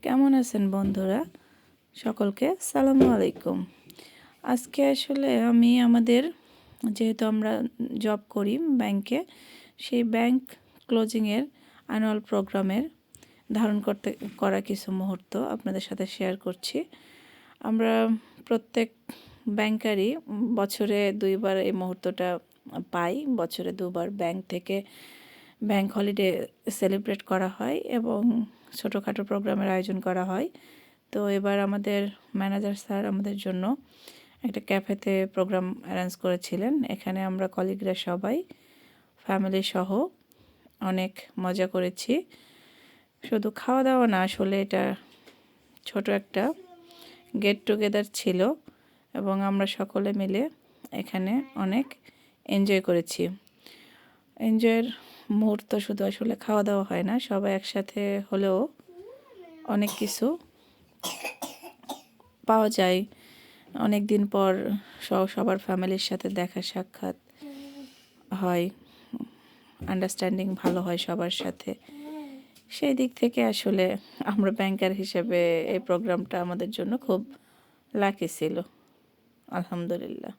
কেমন আছেন বন্ধুরা? সকলকে আসসালামু আলাইকুম। আজকে আসলে আমি যেহেতু আমরা জব করি ব্যাংকে, সেই ব্যাংক ক্লোজিংয়ের অ্যানুয়াল প্রোগ্রামের করা কিছু মুহূর্ত আপনাদের সাথে শেয়ার করছি। আমরা প্রত্যেক ব্যাংকারই বছরে 2 বার এই মুহূর্তটা পাই। বছরে 2 বার ব্যাংক থেকে ব্যাংক হলিডে সেলিব্রেট করা হয় এবং ছোটোখাটো প্রোগ্রামের আয়োজন করা হয়। তো এবার আমাদের ম্যানেজার স্যার আমাদের জন্য একটা ক্যাফেতে প্রোগ্রাম অ্যারেঞ্জ করেছিলেন। এখানে আমরা কলিগরা সবাই ফ্যামিলি সহ অনেক মজা করেছি। শুধু খাওয়া দাওয়া না, আসলে এটা ছোট একটা গেট টুগেদার ছিল এবং আমরা সকলে মিলে এখানে অনেক এনজয় করেছি। এনজয়ের মুহূর্ত শুধু আসলে খাওয়া দাওয়া হয় না, সবাই একসাথে হলেও অনেক কিছু পাওয়া যায়। অনেক দিন পর সবার ফ্যামিলির সাথে দেখা সাক্ষাৎ হয়, আন্ডারস্ট্যান্ডিং ভালো হয় সবার সাথে। সেই দিক থেকে আসলে আমরা ব্যাংকার হিসেবে এই প্রোগ্রামটা আমাদের জন্য খুব লাকি ছিল, আলহামদুলিল্লাহ।